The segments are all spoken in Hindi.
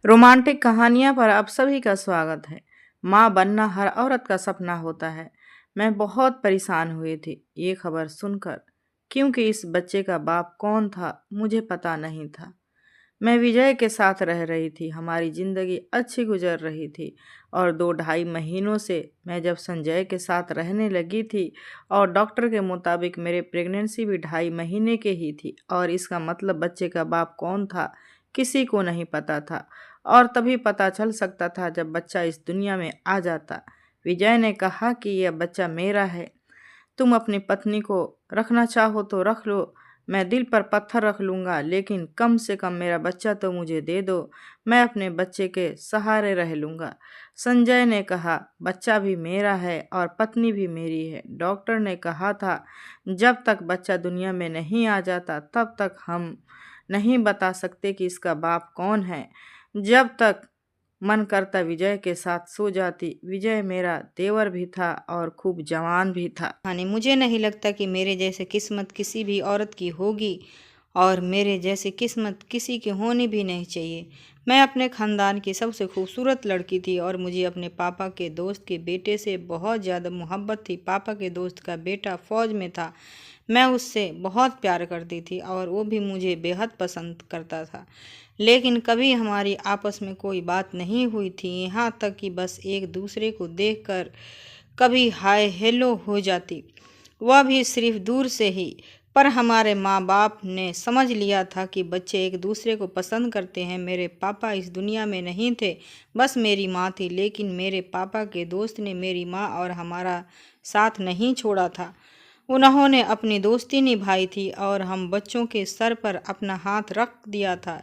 रोमांटिक कहानियाँ पर आप सभी का स्वागत है। माँ बनना हर औरत का सपना होता है। मैं बहुत परेशान हुई थी ये खबर सुनकर, क्योंकि इस बच्चे का बाप कौन था मुझे पता नहीं था। मैं विजय के साथ रह रही थी, हमारी जिंदगी अच्छी गुजर रही थी और 2 ढाई महीनों से मैं जब संजय के साथ रहने लगी थी और डॉक्टर के मुताबिक मेरे प्रेगनेंसी भी 2.5 महीने के ही थी और इसका मतलब बच्चे का बाप कौन था किसी को नहीं पता था और तभी पता चल सकता था जब बच्चा इस दुनिया में आ जाता। विजय ने कहा कि यह बच्चा मेरा है, तुम अपनी पत्नी को रखना चाहो तो रख लो, मैं दिल पर पत्थर रख लूँगा, लेकिन कम से कम मेरा बच्चा तो मुझे दे दो, मैं अपने बच्चे के सहारे रह लूँगा। संजय ने कहा, बच्चा भी मेरा है और पत्नी भी मेरी है। डॉक्टर ने कहा था, जब तक बच्चा दुनिया में नहीं आ जाता तब तक हम नहीं बता सकते कि इसका बाप कौन है। जब तक मन करता विजय के साथ सो जाती। विजय मेरा देवर भी था और खूब जवान भी था। मुझे नहीं लगता कि मेरे जैसे किस्मत किसी भी औरत की होगी और मेरे जैसे किस्मत किसी की होनी भी नहीं चाहिए। मैं अपने ख़ानदान की सबसे खूबसूरत लड़की थी और मुझे अपने पापा के दोस्त के बेटे से बहुत ज़्यादा मोहब्बत थी। पापा के दोस्त का बेटा फ़ौज में था। मैं उससे बहुत प्यार करती थी और वो भी मुझे बेहद पसंद करता था, लेकिन कभी हमारी आपस में कोई बात नहीं हुई थी, यहाँ तक कि बस एक दूसरे को देखकर कभी हाय हेलो हो जाती, वह भी सिर्फ दूर से ही। पर हमारे माँ बाप ने समझ लिया था कि बच्चे एक दूसरे को पसंद करते हैं। मेरे पापा इस दुनिया में नहीं थे, बस मेरी माँ थी, लेकिन मेरे पापा के दोस्त ने मेरी माँ और हमारा साथ नहीं छोड़ा था। उन्होंने अपनी दोस्ती निभाई थी और हम बच्चों के सर पर अपना हाथ रख दिया था।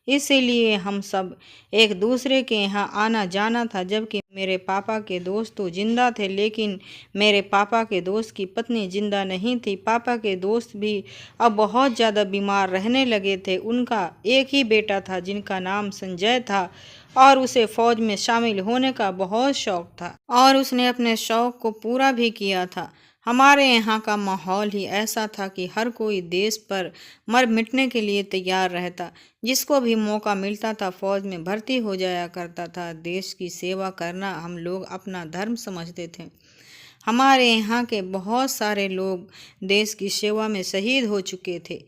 इसीलिए हम सब एक दूसरे के यहाँ आना जाना था। जबकि मेरे पापा के दोस्त तो जिंदा थे, लेकिन मेरे पापा के दोस्त की पत्नी जिंदा नहीं थी। पापा के दोस्त भी अब बहुत ज़्यादा बीमार रहने लगे थे। उनका एक ही बेटा था जिनका नाम संजय था और उसे फौज में शामिल होने का बहुत शौक था और उसने अपने शौक को पूरा भी किया था। हमारे यहाँ का माहौल ही ऐसा था कि हर कोई देश पर मर मिटने के लिए तैयार रहता। जिसको भी मौका मिलता था फौज में भर्ती हो जाया करता था। देश की सेवा करना हम लोग अपना धर्म समझते थे। हमारे यहाँ के बहुत सारे लोग देश की सेवा में शहीद हो चुके थे।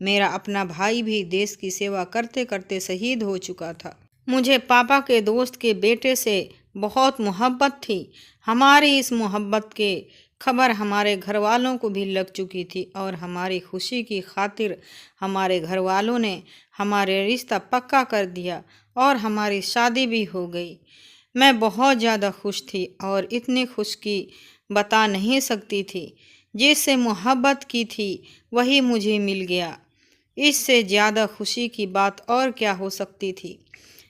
मेरा अपना भाई भी देश की सेवा करते करते शहीद हो चुका था। मुझे पापा के दोस्त के बेटे से बहुत मोहब्बत थी। हमारी इस मोहब्बत के खबर हमारे घर वालों को भी लग चुकी थी और हमारी खुशी की खातिर हमारे घर वालों ने हमारे रिश्ता पक्का कर दिया और हमारी शादी भी हो गई। मैं बहुत ज़्यादा खुश थी और इतनी खुश कि बता नहीं सकती थी। जिससे मोहब्बत की थी वही मुझे मिल गया। इससे ज़्यादा खुशी की बात और क्या हो सकती थी।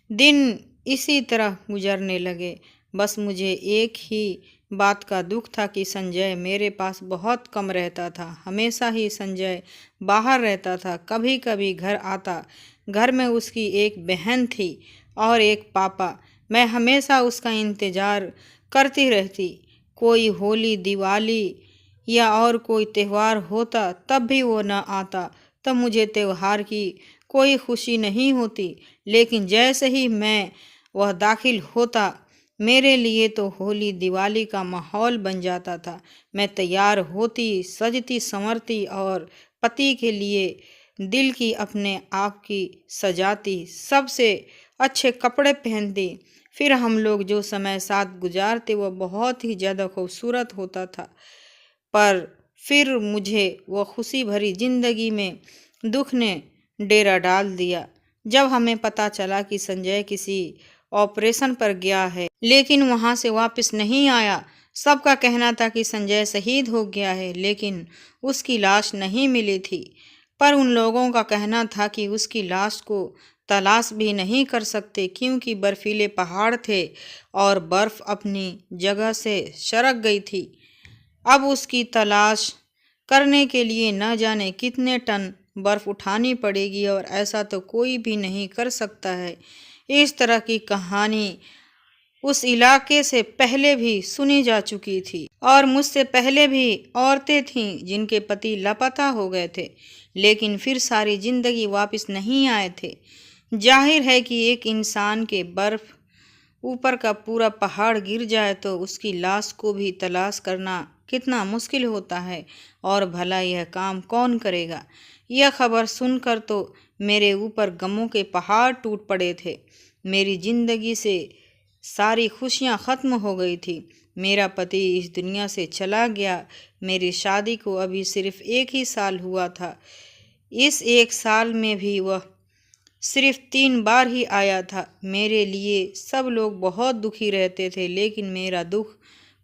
दिन इसी तरह गुजरने लगे। बस मुझे एक ही बात का दुख था कि संजय मेरे पास बहुत कम रहता था। हमेशा ही संजय बाहर रहता था, कभी कभी घर आता। घर में उसकी एक बहन थी और एक पापा। मैं हमेशा उसका इंतज़ार करती रहती। कोई होली, दिवाली या और कोई त्यौहार होता तब भी वो न आता। तब मुझे त्यौहार की कोई खुशी नहीं होती, लेकिन जैसे ही मैं वह दाखिल होता मेरे लिए तो होली दिवाली का माहौल बन जाता था। मैं तैयार होती, सजती संवरती और पति के लिए दिल की अपने आप की सजाती, सबसे अच्छे कपड़े पहनती। फिर हम लोग जो समय साथ गुजारते वह बहुत ही ज़्यादा खूबसूरत होता था। पर फिर मुझे वह खुशी भरी जिंदगी में दुख ने डेरा डाल दिया। जब हमें पता चला कि संजय किसी ऑपरेशन पर गया है लेकिन वहां से वापस नहीं आया। सबका कहना था कि संजय शहीद हो गया है, लेकिन उसकी लाश नहीं मिली थी। पर उन लोगों का कहना था कि उसकी लाश को तलाश भी नहीं कर सकते, क्योंकि बर्फीले पहाड़ थे और बर्फ अपनी जगह से सरक गई थी। अब उसकी तलाश करने के लिए न जाने कितने टन बर्फ उठानी पड़ेगी और ऐसा तो कोई भी नहीं कर सकता है। इस तरह की कहानी उस इलाके से पहले भी सुनी जा चुकी थी और मुझसे पहले भी औरतें थीं जिनके पति लापता हो गए थे, लेकिन फिर सारी जिंदगी वापस नहीं आए थे। जाहिर है कि एक इंसान के बर्फ ऊपर का पूरा पहाड़ गिर जाए तो उसकी लाश को भी तलाश करना कितना मुश्किल होता है, और भला यह काम कौन करेगा। यह खबर सुनकर तो मेरे ऊपर गमों के पहाड़ टूट पड़े थे। मेरी जिंदगी से सारी खुशियां खत्म हो गई थी। मेरा पति इस दुनिया से चला गया। मेरी शादी को अभी सिर्फ 1 ही साल हुआ था। इस 1 साल में भी वह सिर्फ 3 बार ही आया था। मेरे लिए सब लोग बहुत दुखी रहते थे, लेकिन मेरा दुख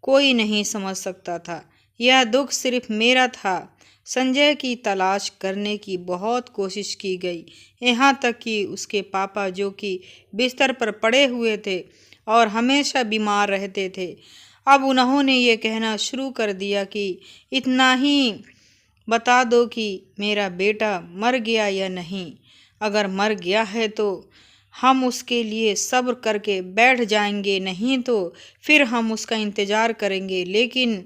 कोई नहीं समझ सकता था। यह दुख सिर्फ मेरा था। संजय की तलाश करने की बहुत कोशिश की गई, यहाँ तक कि उसके पापा, जो कि बिस्तर पर पड़े हुए थे और हमेशा बीमार रहते थे, अब उन्होंने ये कहना शुरू कर दिया कि इतना ही बता दो कि मेरा बेटा मर गया या नहीं। अगर मर गया है तो हम उसके लिए सब्र करके बैठ जाएंगे, नहीं तो फिर हम उसका इंतज़ार करेंगे। लेकिन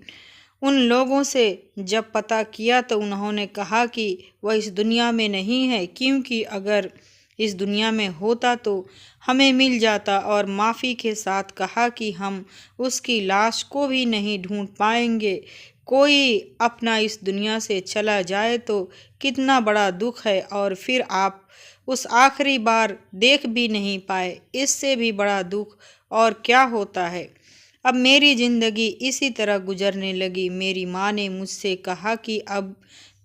उन लोगों से जब पता किया तो उन्होंने कहा कि वह इस दुनिया में नहीं है, क्योंकि अगर इस दुनिया में होता तो हमें मिल जाता, और माफ़ी के साथ कहा कि हम उसकी लाश को भी नहीं ढूंढ पाएंगे। कोई अपना इस दुनिया से चला जाए तो कितना बड़ा दुख है, और फिर आप उस आखिरी बार देख भी नहीं पाए, इससे भी बड़ा दुख और क्या होता है। अब मेरी ज़िंदगी इसी तरह गुजरने लगी। मेरी माँ ने मुझसे कहा कि अब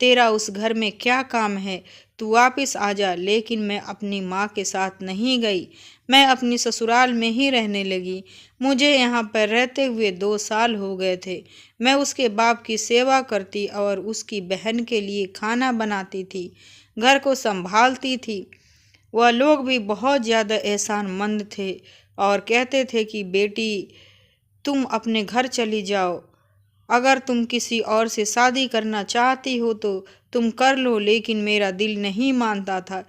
तेरा उस घर में क्या काम है, तू वापस आ जा। लेकिन मैं अपनी माँ के साथ नहीं गई। मैं अपनी ससुराल में ही रहने लगी। मुझे यहाँ पर रहते हुए 2 साल हो गए थे। मैं उसके बाप की सेवा करती और उसकी बहन के लिए खाना बनाती थी, घर को संभालती थी। वह लोग भी बहुत ज़्यादा एहसानमंद थे और कहते थे कि बेटी, तुम अपने घर चली जाओ। अगर तुम किसी और से शादी करना चाहती हो तो तुम कर लो, लेकिन मेरा दिल नहीं मानता था।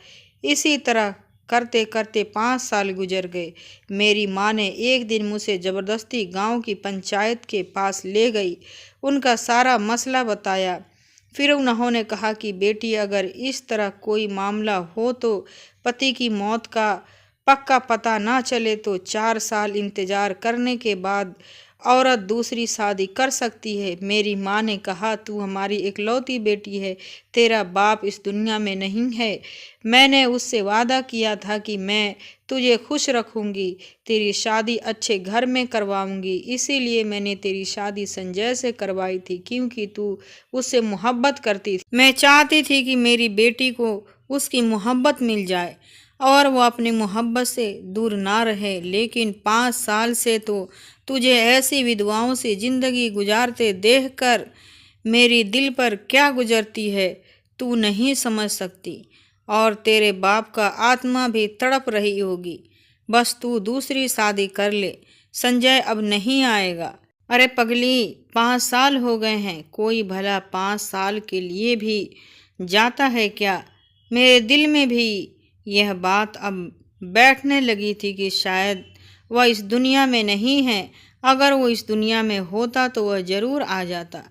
इसी तरह करते करते 5 साल गुजर गए। मेरी माँ ने एक दिन मुझे ज़बरदस्ती गांव की पंचायत के पास ले गई, उनका सारा मसला बताया। फिर उन्होंने कहा कि बेटी, अगर इस तरह कोई मामला हो तो पति की मौत का पक्का पता ना चले तो 4 साल इंतज़ार करने के बाद औरत दूसरी शादी कर सकती है। मेरी माँ ने कहा, तू हमारी इकलौती बेटी है, तेरा बाप इस दुनिया में नहीं है। मैंने उससे वादा किया था कि मैं तुझे खुश रखूंगी, तेरी शादी अच्छे घर में करवाऊंगी। इसीलिए मैंने तेरी शादी संजय से करवाई थी, क्योंकि तू उससे मोहब्बत करती थी। मैं चाहती थी कि मेरी बेटी को उसकी मोहब्बत मिल जाए और वो अपनी मोहब्बत से दूर ना रहे। लेकिन 5 साल से तो तुझे ऐसी विधवाओं से ज़िंदगी गुजारते देखकर मेरी दिल पर क्या गुजरती है, तू नहीं समझ सकती। और तेरे बाप का आत्मा भी तड़प रही होगी। बस तू दूसरी शादी कर ले, संजय अब नहीं आएगा। अरे पगली, 5 साल हो गए हैं, कोई भला 5 साल के लिए भी जाता है क्या। मेरे दिल में भी यह बात अब बैठने लगी थी कि शायद वह इस दुनिया में नहीं है। अगर वो इस दुनिया में होता तो वह ज़रूर आ जाता,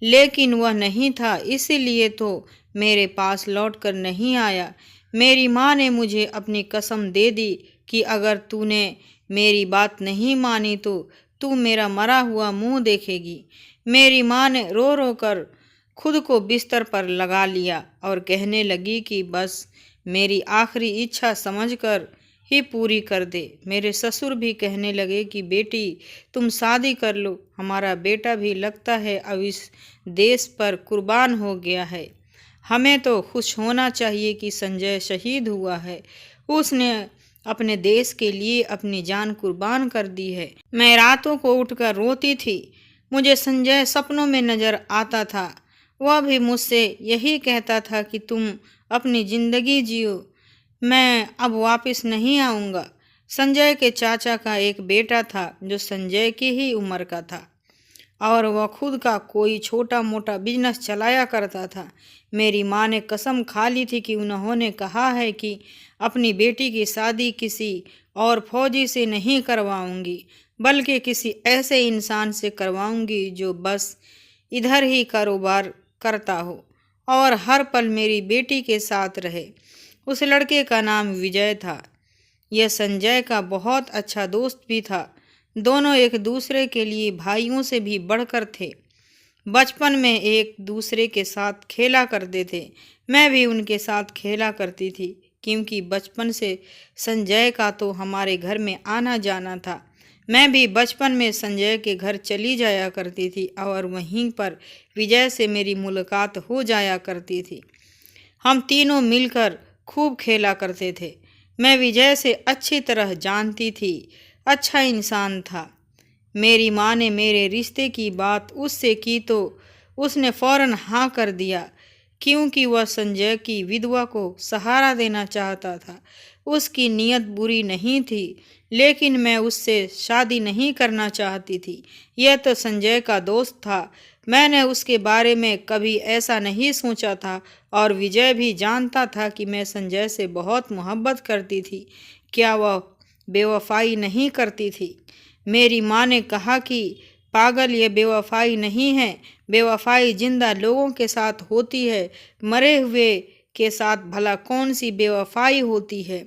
लेकिन वह नहीं था, इसीलिए तो मेरे पास लौट कर नहीं आया। मेरी माँ ने मुझे अपनी कसम दे दी कि अगर तूने मेरी बात नहीं मानी तो तू मेरा मरा हुआ मुंह देखेगी। मेरी माँ ने रो रो कर खुद को बिस्तर पर लगा लिया और कहने लगी कि बस मेरी आखिरी इच्छा समझकर ही पूरी कर दे। मेरे ससुर भी कहने लगे कि बेटी, तुम शादी कर लो, हमारा बेटा भी लगता है अब इस देश पर कुर्बान हो गया है। हमें तो खुश होना चाहिए कि संजय शहीद हुआ है, उसने अपने देश के लिए अपनी जान कुर्बान कर दी है। मैं रातों को उठकर रोती थी। मुझे संजय सपनों में नजर आता था। वह भी मुझसे यही कहता था कि तुम अपनी ज़िंदगी जियो, मैं अब वापस नहीं आऊँगा। संजय के चाचा का एक बेटा था जो संजय की ही उम्र का था और वह खुद का कोई छोटा मोटा बिजनेस चलाया करता था। मेरी माँ ने कसम खा ली थी कि उन्होंने कहा है कि अपनी बेटी की शादी किसी और फौजी से नहीं करवाऊंगी, बल्कि किसी ऐसे इंसान से करवाऊंगी जो बस इधर ही कारोबार करता हो और हर पल मेरी बेटी के साथ रहे। उस लड़के का नाम विजय था। यह संजय का बहुत अच्छा दोस्त भी था। दोनों एक दूसरे के लिए भाइयों से भी बढ़कर थे। बचपन में एक दूसरे के साथ खेला करते थे। मैं भी उनके साथ खेला करती थी, क्योंकि बचपन से संजय का तो हमारे घर में आना जाना था। मैं भी बचपन में संजय के घर चली जाया करती थी और वहीं पर विजय से मेरी मुलाकात हो जाया करती थी। हम तीनों मिलकर खूब खेला करते थे। मैं विजय से अच्छी तरह जानती थी। अच्छा इंसान था। मेरी माँ ने मेरे रिश्ते की बात उससे की तो उसने फौरन हाँ कर दिया, क्योंकि वह संजय की विधवा को सहारा देना चाहता था। उसकी नीयत बुरी नहीं थी, लेकिन मैं उससे शादी नहीं करना चाहती थी। यह तो संजय का दोस्त था। मैंने उसके बारे में कभी ऐसा नहीं सोचा था और विजय भी जानता था कि मैं संजय से बहुत मोहब्बत करती थी। क्या वह बेवफाई नहीं करती थी? मेरी माँ ने कहा कि पागल, ये बेवफाई नहीं है। बेवफाई जिंदा लोगों के साथ होती है, मरे हुए के साथ भला कौन सी बेवफाई होती है।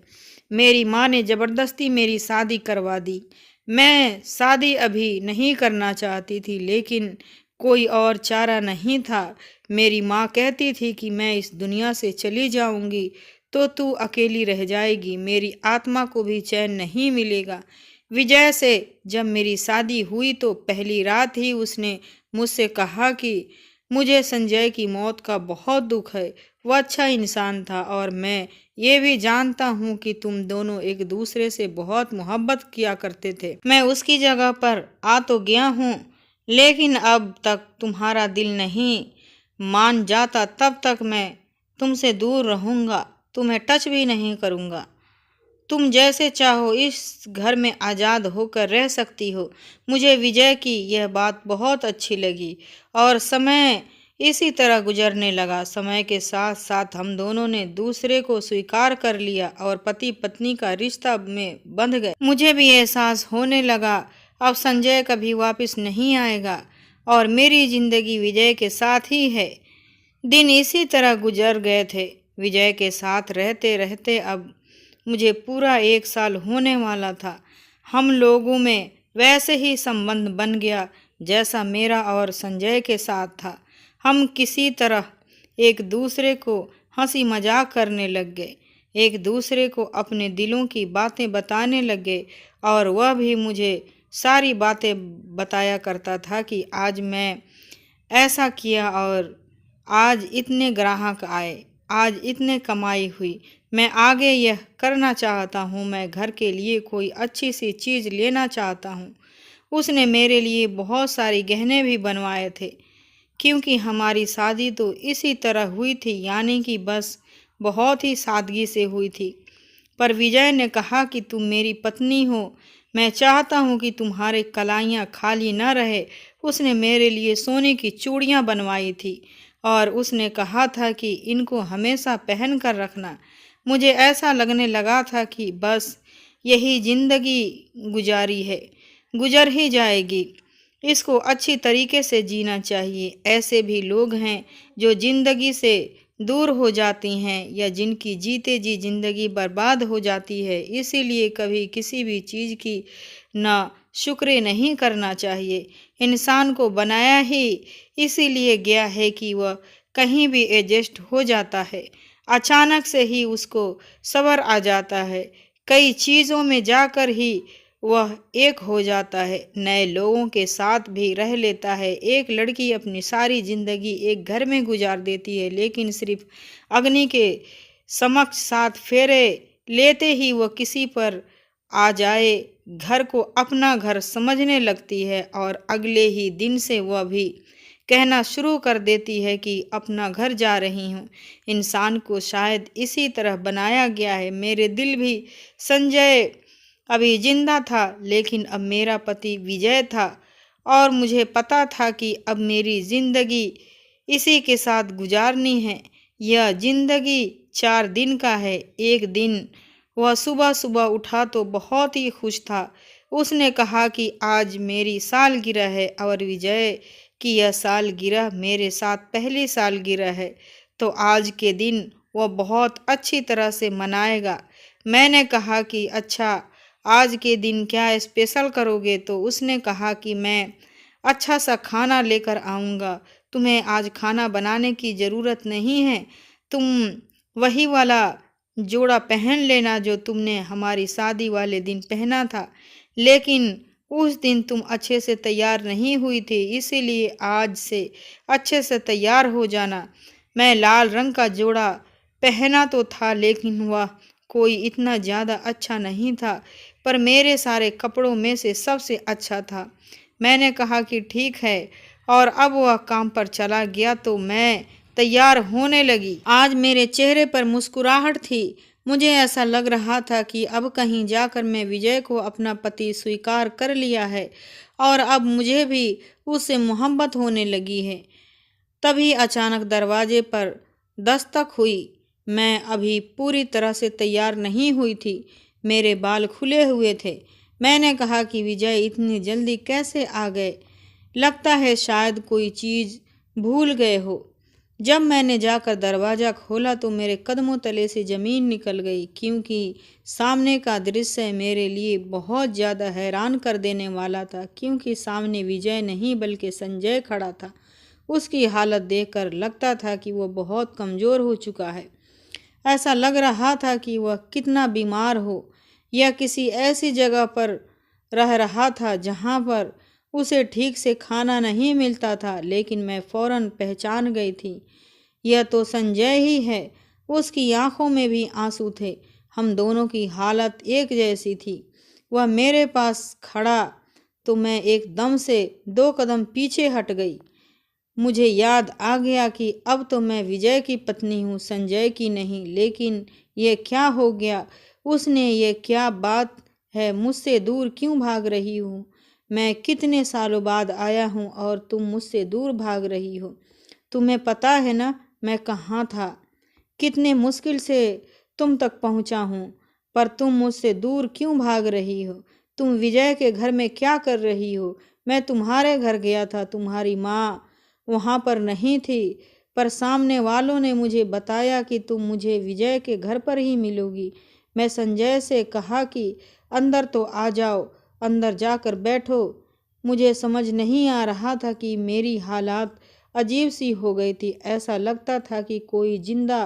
मेरी माँ ने ज़बरदस्ती मेरी शादी करवा दी। मैं शादी अभी नहीं करना चाहती थी, लेकिन कोई और चारा नहीं था। मेरी माँ कहती थी कि मैं इस दुनिया से चली जाऊंगी तो तू अकेली रह जाएगी, मेरी आत्मा को भी चैन नहीं मिलेगा। विजय से जब मेरी शादी हुई तो पहली रात ही उसने मुझसे कहा कि मुझे संजय की मौत का बहुत दुख है। वह अच्छा इंसान था और मैं ये भी जानता हूँ कि तुम दोनों एक दूसरे से बहुत मोहब्बत किया करते थे। मैं उसकी जगह पर आ तो गया हूँ, लेकिन अब तक तुम्हारा दिल नहीं मान जाता तब तक मैं तुमसे दूर रहूँगा, तुम्हें टच भी नहीं करूँगा। तुम जैसे चाहो इस घर में आज़ाद होकर रह सकती हो। मुझे विजय की यह बात बहुत अच्छी लगी और समय इसी तरह गुजरने लगा। समय के साथ साथ हम दोनों ने दूसरे को स्वीकार कर लिया और पति पत्नी का रिश्ता में बंध गए। मुझे भी एहसास होने लगा अब संजय कभी वापस नहीं आएगा और मेरी जिंदगी विजय के साथ ही है। दिन इसी तरह गुजर गए थे। विजय के साथ रहते रहते अब मुझे पूरा 1 साल होने वाला था। हम लोगों में वैसे ही संबंध बन गया जैसा मेरा और संजय के साथ था। हम किसी तरह एक दूसरे को हंसी मजाक करने लग गए, एक दूसरे को अपने दिलों की बातें बताने लगे और वह भी मुझे सारी बातें बताया करता था कि आज मैं ऐसा किया और आज इतने ग्राहक आए, आज इतने कमाई हुई, मैं आगे यह करना चाहता हूँ, मैं घर के लिए कोई अच्छी सी चीज़ लेना चाहता हूँ। उसने मेरे लिए बहुत सारी गहने भी बनवाए थे, क्योंकि हमारी शादी तो इसी तरह हुई थी, यानी कि बस बहुत ही सादगी से हुई थी। पर विजय ने कहा कि तुम मेरी पत्नी हो, मैं चाहता हूँ कि तुम्हारे कलाइयाँ खाली न रहे। उसने मेरे लिए सोने की चूड़ियाँ बनवाई थी और उसने कहा था कि इनको हमेशा पहन कर रखना। मुझे ऐसा लगने लगा था कि बस यही जिंदगी गुजारी है, गुजर ही जाएगी, इसको अच्छी तरीके से जीना चाहिए। ऐसे भी लोग हैं जो जिंदगी से दूर हो जाती हैं या जिनकी जीते जी जिंदगी बर्बाद हो जाती है। इसीलिए कभी किसी भी चीज़ की ना शुक्र नहीं करना चाहिए। इंसान को बनाया ही इसीलिए गया है कि वह कहीं भी एडजस्ट हो जाता है। अचानक से ही उसको सब्र आ जाता है, कई चीज़ों में जाकर ही वह एक हो जाता है, नए लोगों के साथ भी रह लेता है। एक लड़की अपनी सारी जिंदगी एक घर में गुजार देती है, लेकिन सिर्फ अग्नि के समक्ष साथ फेरे लेते ही वह किसी पर आ जाए घर को अपना घर समझने लगती है और अगले ही दिन से वह भी कहना शुरू कर देती है कि अपना घर जा रही हूँ। इंसान को शायद इसी तरह बनाया गया है। मेरे दिल भी संजय अभी जिंदा था, लेकिन अब मेरा पति विजय था और मुझे पता था कि अब मेरी जिंदगी इसी के साथ गुजारनी है। यह जिंदगी 4 दिन का है। एक दिन वह सुबह सुबह उठा तो बहुत ही खुश था। उसने कहा कि आज मेरी सालगिरह है और विजय की यह सालगिरह मेरे साथ पहली सालगिरह है, तो आज के दिन वह बहुत अच्छी तरह से मनाएगा। मैंने कहा कि अच्छा, आज के दिन क्या स्पेशल करोगे? तो उसने कहा कि मैं अच्छा सा खाना लेकर आऊँगा। तुम्हें आज खाना बनाने की ज़रूरत नहीं है। तुम वही वाला जोड़ा पहन लेना जो तुमने हमारी शादी वाले दिन पहना था। लेकिन उस दिन तुम अच्छे से तैयार नहीं हुई थी, इसीलिए आज से अच्छे से तैयार हो जाना। मैं लाल रंग का जोड़ा पहना तो था, लेकिन वह कोई इतना ज़्यादा अच्छा नहीं था, पर मेरे सारे कपड़ों में से सबसे अच्छा था। मैंने कहा कि ठीक है, और अब वह काम पर चला गया तो मैं तैयार होने लगी। आज मेरे चेहरे पर मुस्कुराहट थी। मुझे ऐसा लग रहा था कि अब कहीं जाकर मैं विजय को अपना पति स्वीकार कर लिया है और अब मुझे भी उससे मोहब्बत होने लगी है। तभी अचानक दरवाजे पर दस्तक हुई। मैं अभी पूरी तरह से तैयार नहीं हुई थी। मेरे बाल खुले हुए थे। मैंने कहा कि विजय इतनी जल्दी कैसे आ गए? लगता है शायद कोई चीज़ भूल गए हो। जब मैंने जाकर दरवाज़ा खोला तो मेरे कदमों तले से ज़मीन निकल गई, क्योंकि सामने का दृश्य मेरे लिए बहुत ज़्यादा हैरान कर देने वाला था। क्योंकि सामने विजय नहीं बल्कि संजय खड़ा था। उसकी हालत देखकर लगता था कि वह बहुत कमज़ोर हो चुका है। ऐसा लग रहा था कि वह कितना बीमार हो या किसी ऐसी जगह पर रह रहा था जहाँ पर उसे ठीक से खाना नहीं मिलता था। लेकिन मैं फौरन पहचान गई थी, यह तो संजय ही है। उसकी आंखों में भी आंसू थे। हम दोनों की हालत एक जैसी थी। वह मेरे पास खड़ा तो मैं एकदम से 2 कदम पीछे हट गई। मुझे याद आ गया कि अब तो मैं विजय की पत्नी हूँ, संजय की नहीं। लेकिन ये क्या हो गया? उसने ये क्या बात है? मुझसे दूर क्यों भाग रही हूँ? मैं कितने सालों बाद आया हूँ और तुम मुझसे दूर भाग रही हो। तुम्हें पता है ना मैं कहाँ था? कितने मुश्किल से तुम तक पहुँचा हूँ, पर तुम मुझसे दूर क्यों भाग रही हो? तुम विजय के घर में क्या कर रही हो? मैं तुम्हारे घर गया था, तुम्हारी माँ वहाँ पर नहीं थी, पर सामने वालों ने मुझे बताया कि तुम मुझे विजय के घर पर ही मिलोगी। मैं संजय से कहा कि अंदर तो आ जाओ, अंदर जाकर बैठो। मुझे समझ नहीं आ रहा था कि मेरी हालात अजीब सी हो गई थी। ऐसा लगता था कि कोई जिंदा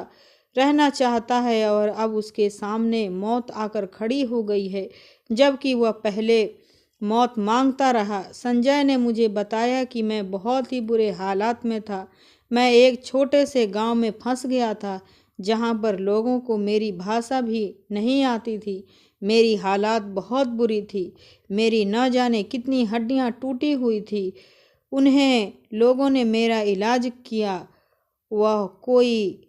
रहना चाहता है और अब उसके सामने मौत आकर खड़ी हो गई है, जबकि वह पहले मौत मांगता रहा। संजय ने मुझे बताया कि मैं बहुत ही बुरे हालात में था। मैं एक छोटे से गांव में फंस गया था, जहां पर लोगों को मेरी भाषा भी नहीं आती थी। मेरी हालात बहुत बुरी थी। मेरी न जाने कितनी हड्डियां टूटी हुई थी। उन्हें लोगों ने मेरा इलाज किया। वह कोई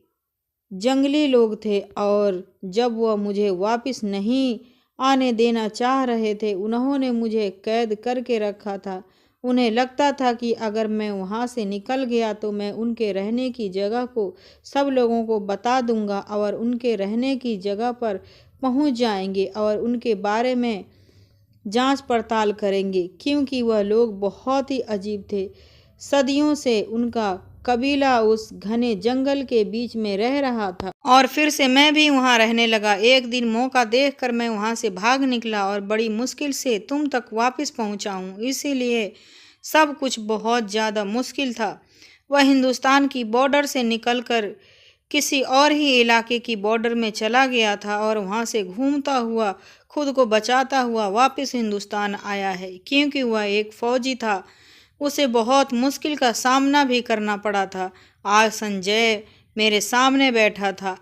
जंगली लोग थे और जब वह मुझे वापस नहीं आने देना चाह रहे थे, उन्होंने मुझे कैद करके रखा था। उन्हें लगता था कि अगर मैं वहाँ से निकल गया तो मैं उनके रहने की जगह को सब लोगों को बता दूंगा और उनके रहने की जगह पर पहुँच जाएंगे और उनके बारे में जांच पड़ताल करेंगे, क्योंकि वह लोग बहुत ही अजीब थे। सदियों से उनका कबीला उस घने जंगल के बीच में रह रहा था और फिर से मैं भी वहां रहने लगा। एक दिन मौका देखकर मैं वहां से भाग निकला और बड़ी मुश्किल से तुम तक वापस पहुंचा हूं। इसीलिए सब कुछ बहुत ज़्यादा मुश्किल था। वह हिंदुस्तान की बॉर्डर से निकलकर किसी और ही इलाके की बॉर्डर में चला गया था और वहां से घूमता हुआ खुद को बचाता हुआ वापस हिंदुस्तान आया है, क्योंकि वह एक फौजी था। उसे बहुत मुश्किल का सामना भी करना पड़ा था। आज संजय मेरे सामने बैठा था।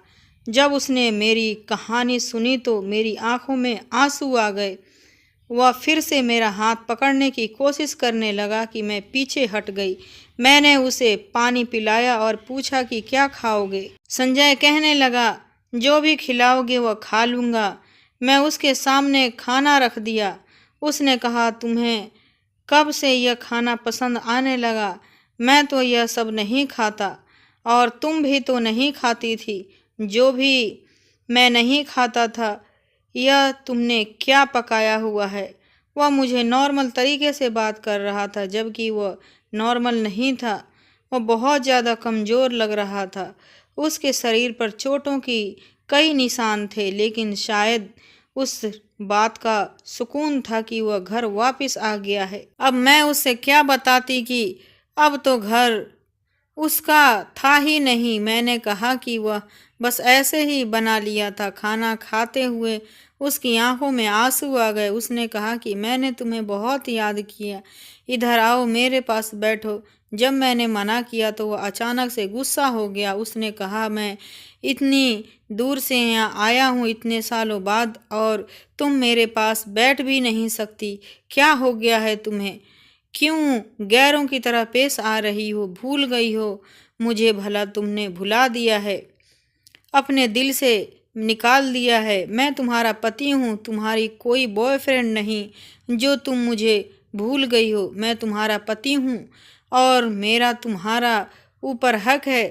जब उसने मेरी कहानी सुनी तो मेरी आंखों में आंसू आ गए। वह फिर से मेरा हाथ पकड़ने की कोशिश करने लगा कि मैं पीछे हट गई। मैंने उसे पानी पिलाया और पूछा कि क्या खाओगे? संजय कहने लगा, जो भी खिलाओगे वह खा लूँगा। मैं उसके सामने खाना रख दिया। उसने कहा, तुम्हें कब से यह खाना पसंद आने लगा? मैं तो यह सब नहीं खाता और तुम भी तो नहीं खाती थी। जो भी मैं नहीं खाता था, यह तुमने क्या पकाया हुआ है? वह मुझे नॉर्मल तरीके से बात कर रहा था, जबकि वह नॉर्मल नहीं था। वह बहुत ज़्यादा कमज़ोर लग रहा था। उसके शरीर पर चोटों की कई निशान थे, लेकिन शायद उस बात का सुकून था कि वह घर वापस आ गया है। अब मैं उससे क्या बताती कि अब तो घर उसका था ही नहीं। मैंने कहा कि वह बस ऐसे ही बना लिया था। खाना खाते हुए उसकी आंखों में आंसू आ गए। उसने कहा कि मैंने तुम्हें बहुत याद किया, इधर आओ, मेरे पास बैठो। जब मैंने मना किया तो वह अचानक से गुस्सा हो गया। उसने कहा, मैं इतनी दूर से यहाँ आया हूँ इतने सालों बाद, और तुम मेरे पास बैठ भी नहीं सकती। क्या हो गया है तुम्हें? क्यों गैरों की तरह पेश आ रही हो? भूल गई हो मुझे? भला तुमने भुला दिया है, अपने दिल से निकाल दिया है? मैं तुम्हारा पति हूँ, तुम्हारी कोई बॉयफ्रेंड नहीं जो तुम मुझे भूल गई हो। मैं तुम्हारा पति हूँ और मेरा तुम्हारा ऊपर हक है।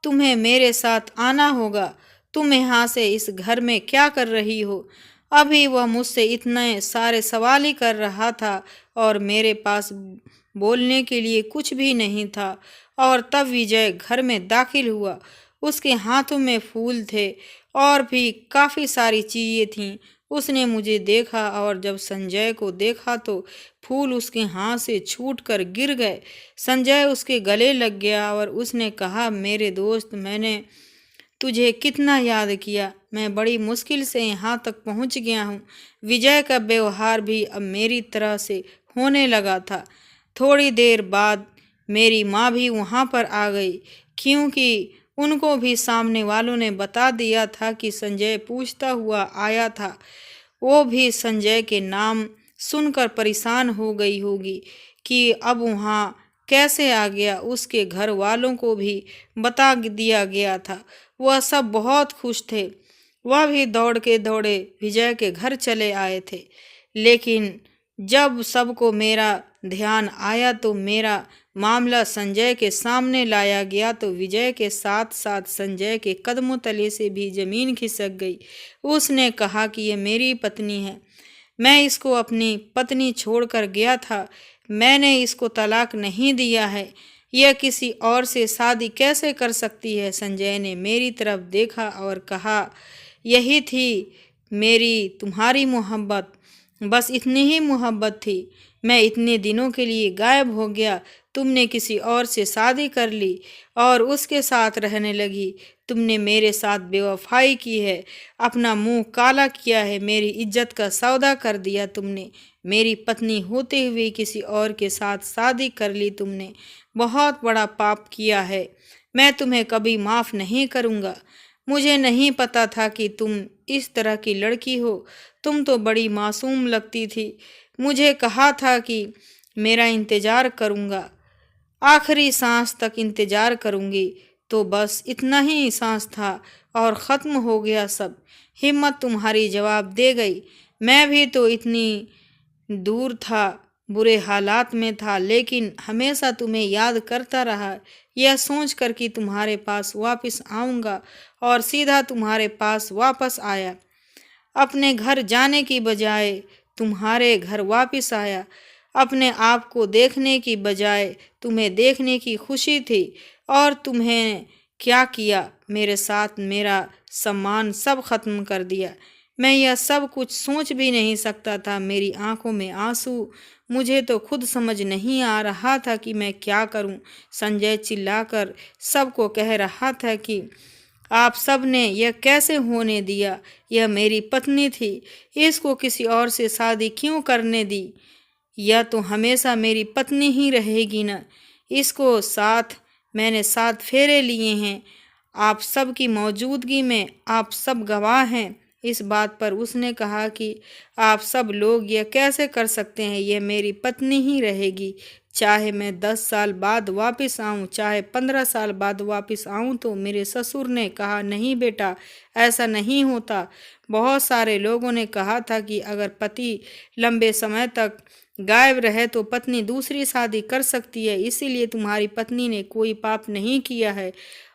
तुम्हें मेरे साथ आना होगा। तुम यहाँ से इस घर में क्या कर रही हो? अभी वह मुझसे इतने सारे सवाल ही कर रहा था और मेरे पास बोलने के लिए कुछ भी नहीं था। और तब विजय घर में दाखिल हुआ। उसके हाथों में फूल थे और भी काफ़ी सारी चीज़ें थीं। उसने मुझे देखा और जब संजय को देखा तो फूल उसके हाथ से छूटकर गिर गए। संजय उसके गले लग गया और उसने कहा, मेरे दोस्त, मैंने तुझे कितना याद किया। मैं बड़ी मुश्किल से यहाँ तक पहुँच गया हूँ। विजय का व्यवहार भी अब मेरी तरह से होने लगा था। थोड़ी देर बाद मेरी माँ भी वहाँ पर आ गई, क्योंकि उनको भी सामने वालों ने बता दिया था कि संजय पूछता हुआ आया था। वो भी संजय के नाम सुनकर परेशान हो गई होगी कि अब वहाँ कैसे आ गया। उसके घर वालों को भी बता दिया गया था। वह सब बहुत खुश थे। वह भी दौड़ के दौड़े विजय के घर चले आए थे। लेकिन जब सबको मेरा ध्यान आया तो मेरा मामला संजय के सामने लाया गया तो विजय के साथ साथ संजय के कदमों तले से भी जमीन खिसक गई। उसने कहा कि ये मेरी पत्नी है, मैं इसको अपनी पत्नी छोड़कर गया था, मैंने इसको तलाक नहीं दिया है, यह किसी और से शादी कैसे कर सकती है? संजय ने मेरी तरफ देखा और कहा, यही थी मेरी तुम्हारी मोहब्बत, बस इतनी ही मोहब्बत थी। मैं इतने दिनों के लिए गायब हो गया, तुमने किसी और से शादी कर ली और उसके साथ रहने लगी। तुमने मेरे साथ बेवफाई की है, अपना मुंह काला किया है, मेरी इज्जत का सौदा कर दिया तुमने। मेरी पत्नी होते हुए किसी और के साथ शादी कर ली तुमने। बहुत बड़ा पाप किया है, मैं तुम्हें कभी माफ़ नहीं करूँगा। मुझे नहीं पता था कि तुम इस तरह की लड़की हो। तुम तो बड़ी मासूम लगती थी। मुझे कहा था कि मेरा इंतज़ार करूँगा, आखिरी सांस तक इंतज़ार करूँगी। तो बस इतना ही सांस था और ख़त्म हो गया सब। हिम्मत तुम्हारी जवाब दे गई। मैं भी तो इतनी दूर था, बुरे हालात में था, लेकिन हमेशा तुम्हें याद करता रहा, यह सोच कर कि तुम्हारे पास वापस आऊँगा, और सीधा तुम्हारे पास वापस आया। अपने घर जाने की बजाय तुम्हारे घर वापस आया। अपने आप को देखने की बजाय तुम्हें देखने की खुशी थी। और तुम्हें क्या किया? मेरे साथ मेरा सम्मान सब खत्म कर दिया। मैं यह सब कुछ सोच भी नहीं सकता था। मेरी आंखों में आंसू। मुझे तो खुद समझ नहीं आ रहा था कि मैं क्या करूं। संजय चिल्लाकर सबको कह रहा था कि आप सब ने यह कैसे होने दिया? यह मेरी पत्नी थी, इसको किसी और से शादी क्यों करने दी? यह तो हमेशा मेरी पत्नी ही रहेगी ना। इसको साथ मैंने 7 फेरे लिए हैं, आप सब की मौजूदगी में, आप सब गवाह हैं इस बात पर। उसने कहा कि आप सब लोग यह कैसे कर सकते हैं? यह मेरी पत्नी ही रहेगी, चाहे मैं 10 साल बाद वापस आऊं, चाहे 15 साल बाद वापस आऊं। तो मेरे ससुर ने कहा, नहीं बेटा, ऐसा नहीं होता। बहुत सारे लोगों ने कहा था कि अगर पति लंबे समय तक गायब रहे तो पत्नी दूसरी शादी कर सकती है, इसीलिए तुम्हारी पत्नी ने कोई पाप नहीं किया है,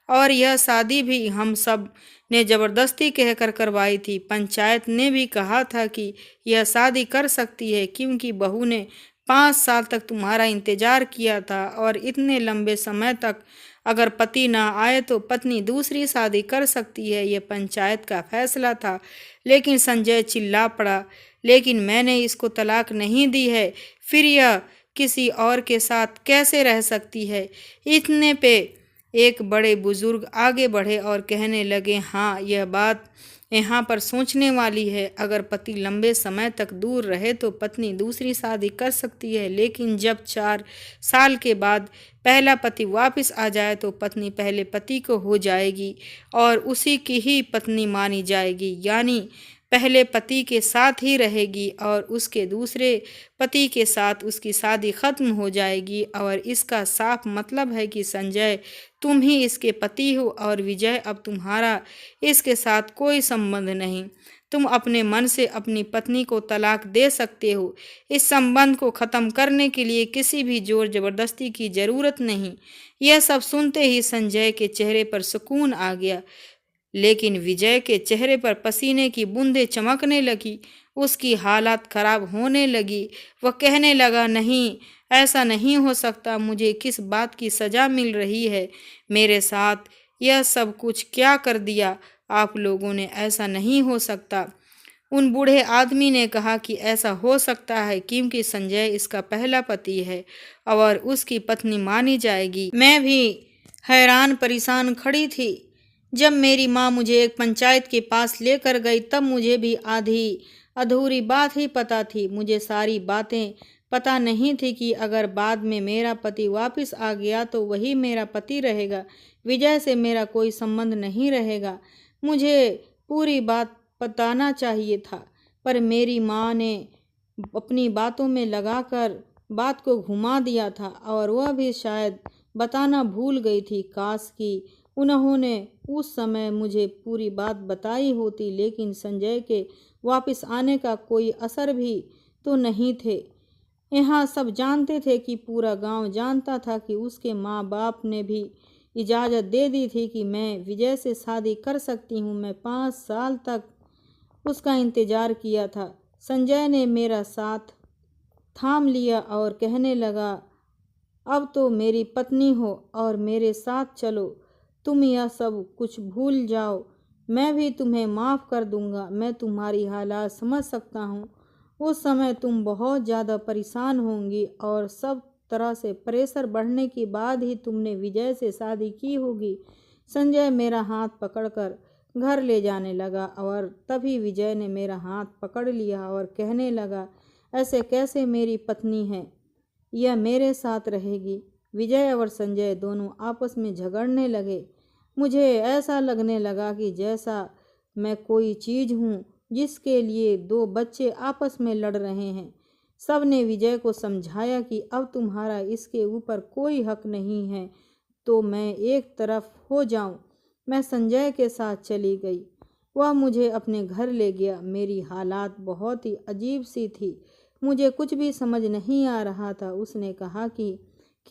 और यह शादी भी हम सब ने ज़बरदस्ती कहकर करवाई थी। पंचायत ने भी कहा था कि यह शादी कर सकती है, क्योंकि बहू ने 5 साल तक तुम्हारा इंतज़ार किया था और इतने लंबे समय तक अगर पति ना आए तो पत्नी दूसरी शादी कर सकती है, ये पंचायत का फैसला था। लेकिन संजय चिल्ला पड़ा, लेकिन मैंने इसको तलाक नहीं दी है, फिर यह किसी और के साथ कैसे रह सकती है। इतने पे एक बड़े बुजुर्ग आगे बढ़े और कहने लगे, हाँ, यह बात यहाँ पर सोचने वाली है। अगर पति लंबे समय तक दूर रहे तो पत्नी दूसरी शादी कर सकती है, लेकिन जब 4 साल के बाद पहला पति वापस आ जाए तो पत्नी पहले पति को हो जाएगी और उसी की ही पत्नी मानी जाएगी, यानी पहले पति के साथ ही रहेगी और उसके दूसरे पति के साथ उसकी शादी खत्म हो जाएगी। और इसका साफ मतलब है कि संजय, तुम ही इसके पति हो और विजय, अब तुम्हारा इसके साथ कोई संबंध नहीं। तुम अपने मन से अपनी पत्नी को तलाक दे सकते हो। इस संबंध को खत्म करने के लिए किसी भी जोर जबरदस्ती की जरूरत नहीं। यह सब सुनते ही संजय के चेहरे पर सुकून आ गया, लेकिन विजय के चेहरे पर पसीने की बूंदें चमकने लगी। उसकी हालत खराब होने लगी। वह कहने लगा, नहीं, ऐसा नहीं हो सकता। मुझे किस बात की सजा मिल रही है? मेरे साथ यह सब कुछ क्या कर दिया आप लोगों ने? ऐसा नहीं हो सकता। उन बूढ़े आदमी ने कहा कि ऐसा हो सकता है क्योंकि संजय इसका पहला पति है और उसकी पत्नी मानी जाएगी। मैं भी हैरान परेशान खड़ी थी। जब मेरी माँ मुझे एक पंचायत के पास लेकर गई तब मुझे भी आधी अधूरी बात ही पता थी। मुझे सारी बातें पता नहीं थी कि अगर बाद में मेरा पति वापस आ गया तो वही मेरा पति रहेगा, विजय से मेरा कोई संबंध नहीं रहेगा। मुझे पूरी बात बताना चाहिए था, पर मेरी माँ ने अपनी बातों में लगाकर बात को घुमा दिया था और वह भी शायद बताना भूल गई थी। काश कि उन्होंने उस समय मुझे पूरी बात बताई होती, लेकिन संजय के वापस आने का कोई असर भी तो नहीं थे। यहाँ सब जानते थे कि पूरा गांव जानता था कि उसके माँ बाप ने भी इजाज़त दे दी थी कि मैं विजय से शादी कर सकती हूँ। मैं 5 साल तक उसका इंतज़ार किया था। संजय ने मेरा साथ थाम लिया और कहने लगा, अब तो मेरी पत्नी हो और मेरे साथ चलो। तुम यह सब कुछ भूल जाओ, मैं भी तुम्हें माफ़ कर दूंगा। मैं तुम्हारी हालात समझ सकता हूँ। उस समय तुम बहुत ज़्यादा परेशान होंगी और सब तरह से प्रेशर बढ़ने के बाद ही तुमने विजय से शादी की होगी। संजय मेरा हाथ पकड़कर घर ले जाने लगा और तभी विजय ने मेरा हाथ पकड़ लिया और कहने लगा, ऐसे कैसे? मेरी पत्नी है, यह मेरे साथ रहेगी। विजय और संजय दोनों आपस में झगड़ने लगे। मुझे ऐसा लगने लगा कि जैसा मैं कोई चीज़ हूँ जिसके लिए 2 बच्चे आपस में लड़ रहे हैं। सब ने विजय को समझाया कि अब तुम्हारा इसके ऊपर कोई हक नहीं है, तो मैं एक तरफ हो जाऊं। मैं संजय के साथ चली गई। वह मुझे अपने घर ले गया। मेरी हालात बहुत ही अजीब सी थी। मुझे कुछ भी समझ नहीं आ रहा था। उसने कहा कि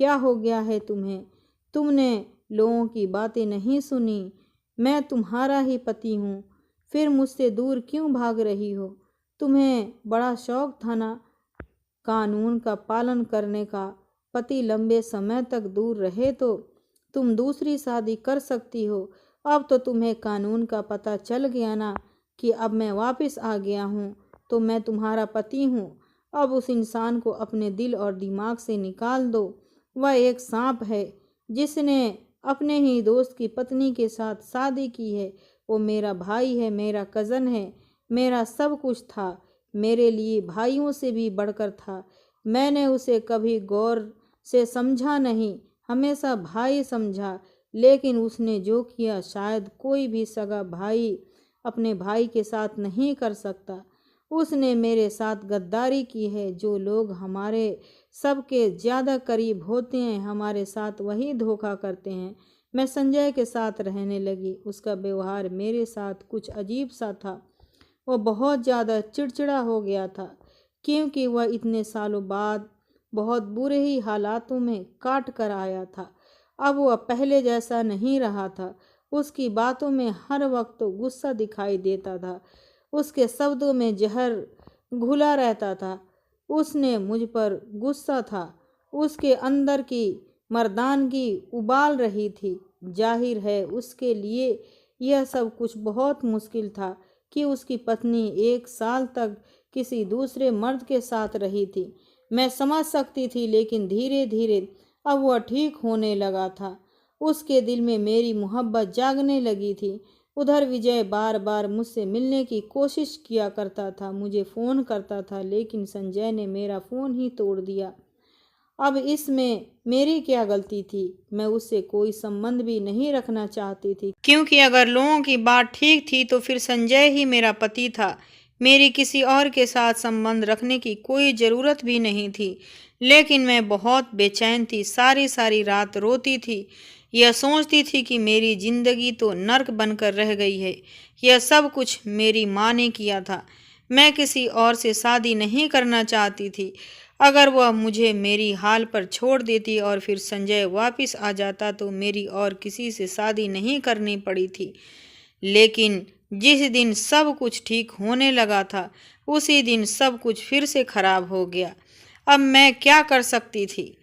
क्या हो गया है तुम्हें? तुमने लोगों की बातें नहीं सुनी? मैं तुम्हारा ही पति हूँ, फिर मुझसे दूर क्यों भाग रही हो? तुम्हें बड़ा शौक था ना कानून का पालन करने का। पति लंबे समय तक दूर रहे तो तुम दूसरी शादी कर सकती हो। अब तो तुम्हें कानून का पता चल गया ना कि अब मैं वापस आ गया हूँ, तो मैं तुम्हारा पति हूँ। अब उस इंसान को अपने दिल और दिमाग से निकाल दो। वह एक सांप है जिसने अपने ही दोस्त की पत्नी के साथ शादी की है। वो मेरा भाई है, मेरा कज़न है, मेरा सब कुछ था। मेरे लिए भाइयों से भी बढ़कर था। मैंने उसे कभी गौर से समझा नहीं, हमेशा भाई समझा। लेकिन उसने जो किया शायद कोई भी सगा भाई अपने भाई के साथ नहीं कर सकता। उसने मेरे साथ गद्दारी की है। जो लोग हमारे सबके ज़्यादा करीब होते हैं हमारे साथ वही धोखा करते हैं। मैं संजय के साथ रहने लगी। उसका व्यवहार मेरे साथ कुछ अजीब सा था। वह बहुत ज़्यादा चिड़चिड़ा हो गया था क्योंकि वह इतने सालों बाद बहुत बुरे ही हालातों में काट कर आया था। अब वह पहले जैसा नहीं रहा था। उसकी बातों में हर वक्त गुस्सा दिखाई देता था। उसके शब्दों में जहर घुला रहता था। उसने मुझ पर गुस्सा था। उसके अंदर की मर्दानगी उबाल रही थी। जाहिर है उसके लिए यह सब कुछ बहुत मुश्किल था कि उसकी पत्नी 1 साल तक किसी दूसरे मर्द के साथ रही थी। मैं समझ सकती थी, लेकिन धीरे धीरे अब वह ठीक होने लगा था। उसके दिल में मेरी मोहब्बत जागने लगी थी। उधर विजय बार बार मुझसे मिलने की कोशिश किया करता था, मुझे फ़ोन करता था, लेकिन संजय ने मेरा फ़ोन ही तोड़ दिया। अब इसमें मेरी क्या गलती थी? मैं उससे कोई संबंध भी नहीं रखना चाहती थी, क्योंकि अगर लोगों की बात ठीक थी तो फिर संजय ही मेरा पति था। मेरी किसी और के साथ संबंध रखने की कोई ज़रूरत भी नहीं थी। लेकिन मैं बहुत बेचैन थी, सारी सारी रात रोती थी। यह सोचती थी कि मेरी जिंदगी तो नर्क बनकर रह गई है। यह सब कुछ मेरी माँ ने किया था। मैं किसी और से शादी नहीं करना चाहती थी। अगर वह मुझे मेरी हाल पर छोड़ देती और फिर संजय वापस आ जाता तो मेरी और किसी से शादी नहीं करनी पड़ी थी। लेकिन जिस दिन सब कुछ ठीक होने लगा था, उसी दिन सब कुछ फिर से खराब हो गया। अब मैं क्या कर सकती थी?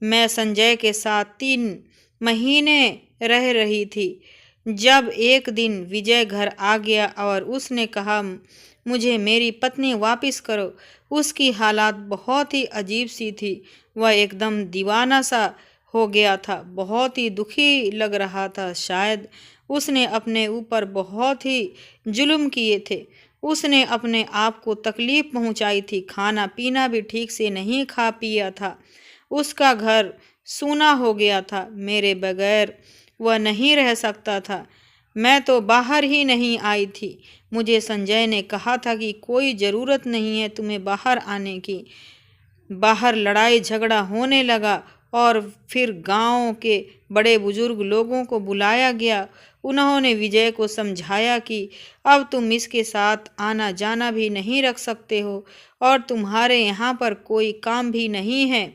मैं संजय के साथ 3 महीने रह रही थी जब एक दिन विजय घर आ गया और उसने कहा, मुझे मेरी पत्नी वापस करो। उसकी हालात बहुत ही अजीब सी थी। वह एकदम दीवाना सा हो गया था, बहुत ही दुखी लग रहा था। शायद उसने अपने ऊपर बहुत ही जुल्म किए थे। उसने अपने आप को तकलीफ पहुंचाई थी, खाना पीना भी ठीक से नहीं खा पिया था। उसका घर सूना हो गया था, मेरे बगैर वह नहीं रह सकता था। मैं तो बाहर ही नहीं आई थी। मुझे संजय ने कहा था कि कोई ज़रूरत नहीं है तुम्हें बाहर आने की। बाहर लड़ाई झगड़ा होने लगा और फिर गांव के बड़े बुजुर्ग लोगों को बुलाया गया। उन्होंने विजय को समझाया कि अब तुम इसके साथ आना जाना भी नहीं रख सकते हो और तुम्हारे यहाँ पर कोई काम भी नहीं है,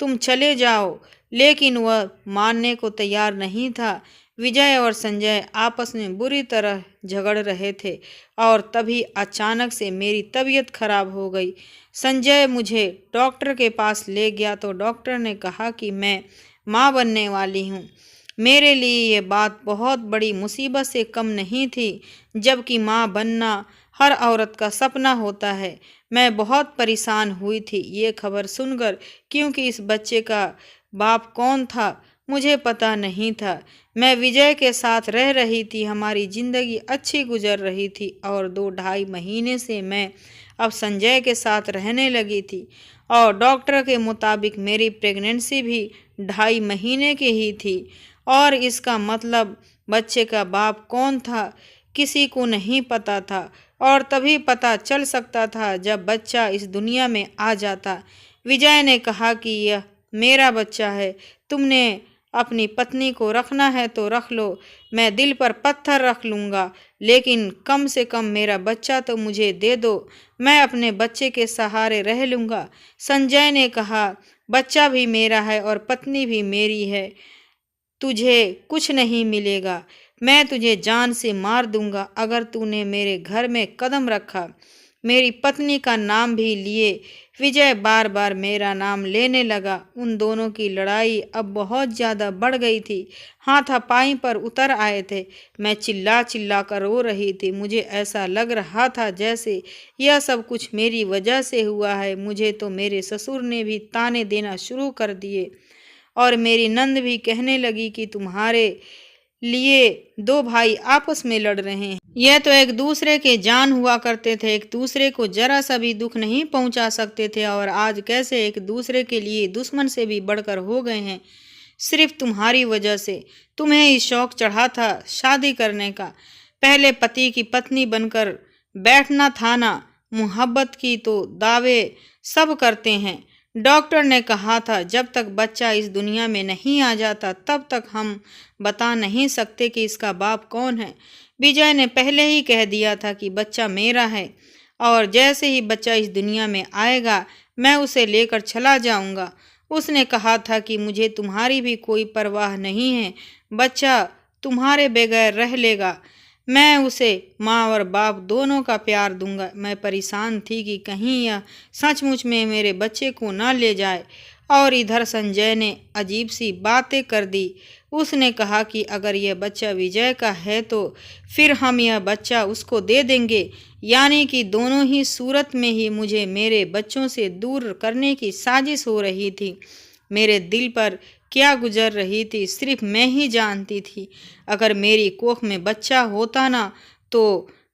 तुम चले जाओ। लेकिन वह मानने को तैयार नहीं था। विजय और संजय आपस में बुरी तरह झगड़ रहे थे और तभी अचानक से मेरी तबीयत खराब हो गई। संजय मुझे डॉक्टर के पास ले गया तो डॉक्टर ने कहा कि मैं माँ बनने वाली हूँ। मेरे लिए ये बात बहुत बड़ी मुसीबत से कम नहीं थी, जबकि माँ बनना हर औरत का सपना होता है। मैं बहुत परेशान हुई थी ये खबर सुनकर, क्योंकि इस बच्चे का बाप कौन था मुझे पता नहीं था। मैं विजय के साथ रह रही थी, हमारी ज़िंदगी अच्छी गुजर रही थी और 2-2.5 महीने से मैं अब संजय के साथ रहने लगी थी और डॉक्टर के मुताबिक मेरी प्रेगनेंसी भी 2.5 महीने की ही थी। और इसका मतलब बच्चे का बाप कौन था किसी को नहीं पता था और तभी पता चल सकता था जब बच्चा इस दुनिया में आ जाता। विजय ने कहा कि यह मेरा बच्चा है, तुमने अपनी पत्नी को रखना है तो रख लो, मैं दिल पर पत्थर रख लूँगा, लेकिन कम से कम मेरा बच्चा तो मुझे दे दो, मैं अपने बच्चे के सहारे रह लूँगा। संजय ने कहा, बच्चा भी मेरा है और पत्नी भी मेरी है, तुझे कुछ नहीं मिलेगा, मैं तुझे जान से मार दूंगा अगर तूने मेरे घर में कदम रखा। मेरी पत्नी का नाम भी लिए। विजय बार बार मेरा नाम लेने लगा। उन दोनों की लड़ाई अब बहुत ज़्यादा बढ़ गई थी, हाथापाई पर उतर आए थे। मैं चिल्ला चिल्ला कर रो रही थी। मुझे ऐसा लग रहा था जैसे यह सब कुछ मेरी वजह से हुआ है। मुझे तो मेरे ससुर ने भी ताने देना शुरू कर दिए और मेरी नंद भी कहने लगी कि तुम्हारे लिए 2 भाई आपस में लड़ रहे हैं। यह तो एक दूसरे के जान हुआ करते थे, एक दूसरे को जरा सा भी दुख नहीं पहुंचा सकते थे और आज कैसे एक दूसरे के लिए दुश्मन से भी बढ़कर हो गए हैं, सिर्फ तुम्हारी वजह से। तुम्हें ही शौक चढ़ा था शादी करने का, पहले पति की पत्नी बनकर बैठना था ना। मोहब्बत की तो दावे सब करते हैं। डॉक्टर ने कहा था जब तक बच्चा इस दुनिया में नहीं आ जाता तब तक हम बता नहीं सकते कि इसका बाप कौन है। विजय ने पहले ही कह दिया था कि बच्चा मेरा है और जैसे ही बच्चा इस दुनिया में आएगा मैं उसे लेकर चला जाऊंगा। उसने कहा था कि मुझे तुम्हारी भी कोई परवाह नहीं है, बच्चा तुम्हारे बगैर रह लेगा, मैं उसे माँ और बाप दोनों का प्यार दूंगा। मैं परेशान थी कि कहीं यह सचमुच में मेरे बच्चे को ना ले जाए। और इधर संजय ने अजीब सी बातें कर दी। उसने कहा कि अगर यह बच्चा विजय का है तो फिर हम यह बच्चा उसको दे देंगे। यानी कि दोनों ही सूरत में ही मुझे मेरे बच्चों से दूर करने की साजिश हो रही थी। मेरे दिल पर क्या गुजर रही थी सिर्फ मैं ही जानती थी। अगर मेरी कोख में बच्चा होता ना तो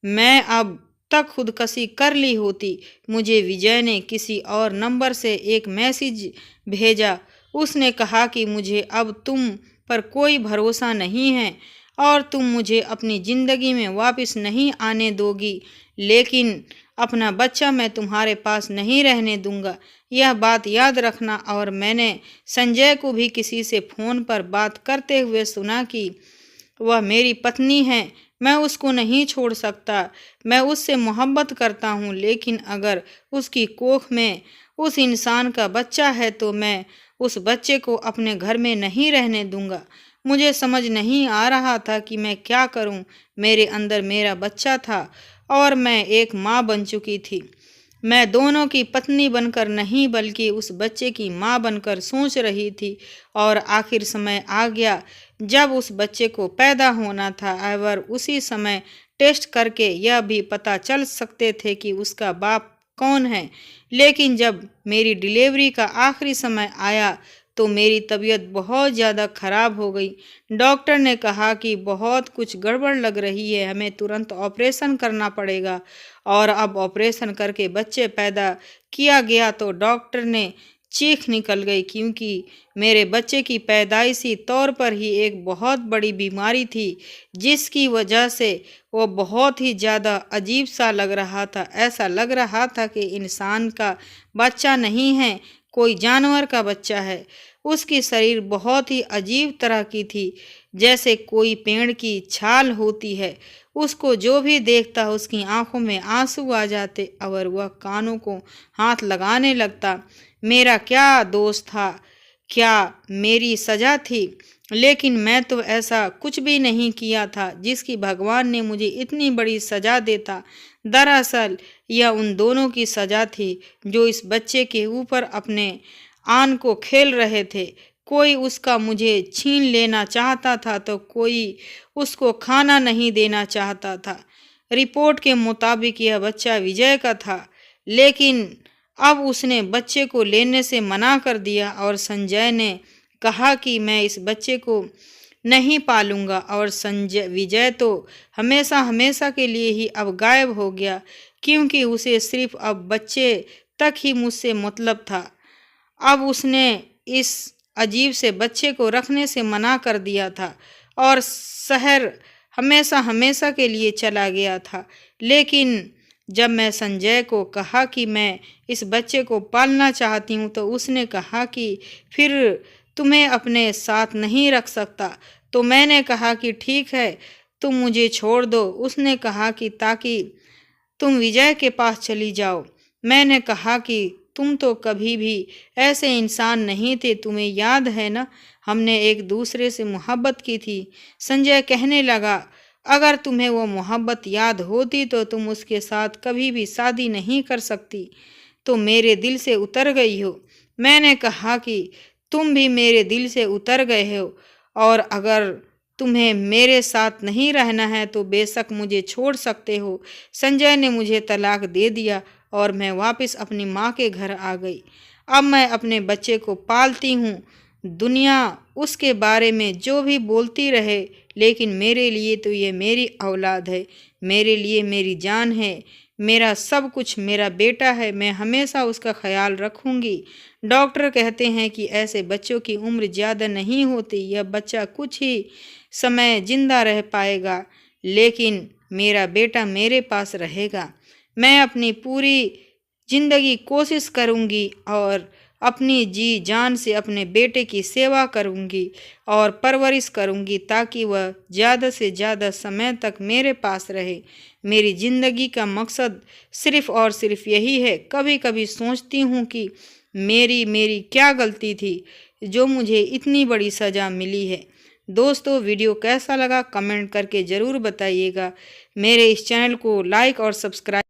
मैं अब तक खुदकशी कर ली होती। मुझे विजय ने किसी और नंबर से एक मैसेज भेजा। उसने कहा कि मुझे अब तुम पर कोई भरोसा नहीं है और तुम मुझे अपनी ज़िंदगी में वापस नहीं आने दोगी, लेकिन अपना बच्चा मैं तुम्हारे पास नहीं रहने दूंगा। यह बात याद रखना। और मैंने संजय को भी किसी से फ़ोन पर बात करते हुए सुना कि वह मेरी पत्नी है, मैं उसको नहीं छोड़ सकता, मैं उससे मोहब्बत करता हूँ, लेकिन अगर उसकी कोख में उस इंसान का बच्चा है तो मैं उस बच्चे को अपने घर में नहीं रहने दूंगा। मुझे समझ नहीं आ रहा था कि मैं क्या करूं। मेरे अंदर मेरा बच्चा था और मैं एक माँ बन चुकी थी। मैं दोनों की पत्नी बनकर नहीं बल्कि उस बच्चे की माँ बनकर सोच रही थी। और आखिर समय आ गया जब उस बच्चे को पैदा होना था और उसी समय टेस्ट करके यह भी पता चल सकते थे कि उसका बाप कौन है। लेकिन जब मेरी डिलीवरी का आखिरी समय आया तो मेरी तबीयत बहुत ज़्यादा ख़राब हो गई। डॉक्टर ने कहा कि बहुत कुछ गड़बड़ लग रही है, हमें तुरंत ऑपरेशन करना पड़ेगा। और अब ऑपरेशन करके बच्चे पैदा किया गया तो डॉक्टर ने चीख निकल गई, क्योंकि मेरे बच्चे की पैदाइशी तौर पर ही एक बहुत बड़ी बीमारी थी जिसकी वजह से वो बहुत ही ज़्यादा अजीब सा लग रहा था। ऐसा लग रहा था कि इंसान का बच्चा नहीं है, कोई जानवर का बच्चा है। उसकी शरीर बहुत ही अजीब तरह की थी, जैसे कोई पेड़ की छाल होती है। उसको जो भी देखता उसकी आंखों में आंसू आ जाते और वह कानों को हाथ लगाने लगता। मेरा क्या दोष था, क्या मेरी सज़ा थी? लेकिन मैं तो ऐसा कुछ भी नहीं किया था जिसकी भगवान ने मुझे इतनी बड़ी सज़ा देता। दरअसल यह उन दोनों की सज़ा थी जो इस बच्चे के ऊपर अपने आन को खेल रहे थे। कोई उसका मुझे छीन लेना चाहता था तो कोई उसको खाना नहीं देना चाहता था। रिपोर्ट के मुताबिक यह बच्चा विजय का था, लेकिन अब उसने बच्चे को लेने से मना कर दिया और संजय ने कहा कि मैं इस बच्चे को नहीं पालूंगा। और विजय तो हमेशा हमेशा के लिए ही अब गायब हो गया, क्योंकि उसे सिर्फ अब बच्चे तक ही मुझसे मतलब था। अब उसने इस अजीब से बच्चे को रखने से मना कर दिया था और शहर हमेशा हमेशा के लिए चला गया था। लेकिन जब मैं संजय को कहा कि मैं इस बच्चे को पालना चाहती हूँ तो उसने कहा कि फिर तुम्हें अपने साथ नहीं रख सकता। तो मैंने कहा कि ठीक है, तुम मुझे छोड़ दो। उसने कहा कि ताकि तुम विजय के पास चली जाओ। मैंने कहा कि तुम तो कभी भी ऐसे इंसान नहीं थे, तुम्हें याद है ना, हमने एक दूसरे से मोहब्बत की थी। संजय कहने लगा, अगर तुम्हें वो मोहब्बत याद होती तो तुम उसके साथ कभी भी शादी नहीं कर सकती, तो मेरे दिल से उतर गई हो। मैंने कहा कि तुम भी मेरे दिल से उतर गए हो और अगर तुम्हें मेरे साथ नहीं रहना है तो बेशक मुझे छोड़ सकते हो। संजय ने मुझे तलाक दे दिया और मैं वापस अपनी माँ के घर आ गई। अब मैं अपने बच्चे को पालती हूँ। दुनिया उसके बारे में जो भी बोलती रहे, लेकिन मेरे लिए तो ये मेरी औलाद है, मेरे लिए मेरी जान है, मेरा सब कुछ मेरा बेटा है। मैं हमेशा उसका ख्याल रखूँगी। डॉक्टर कहते हैं कि ऐसे बच्चों की उम्र ज़्यादा नहीं होती, यह बच्चा कुछ ही समय जिंदा रह पाएगा, लेकिन मेरा बेटा मेरे पास रहेगा। मैं अपनी पूरी ज़िंदगी कोशिश करूँगी और अपनी जी जान से अपने बेटे की सेवा करूँगी और परवरिश करूँगी ताकि वह ज़्यादा से ज़्यादा समय तक मेरे पास रहे। मेरी ज़िंदगी का मकसद सिर्फ़ और सिर्फ यही है। कभी कभी सोचती हूँ कि मेरी क्या गलती थी जो मुझे इतनी बड़ी सज़ा मिली है। दोस्तों, वीडियो कैसा लगा कमेंट करके ज़रूर बताइएगा। मेरे इस चैनल को लाइक और सब्सक्राइब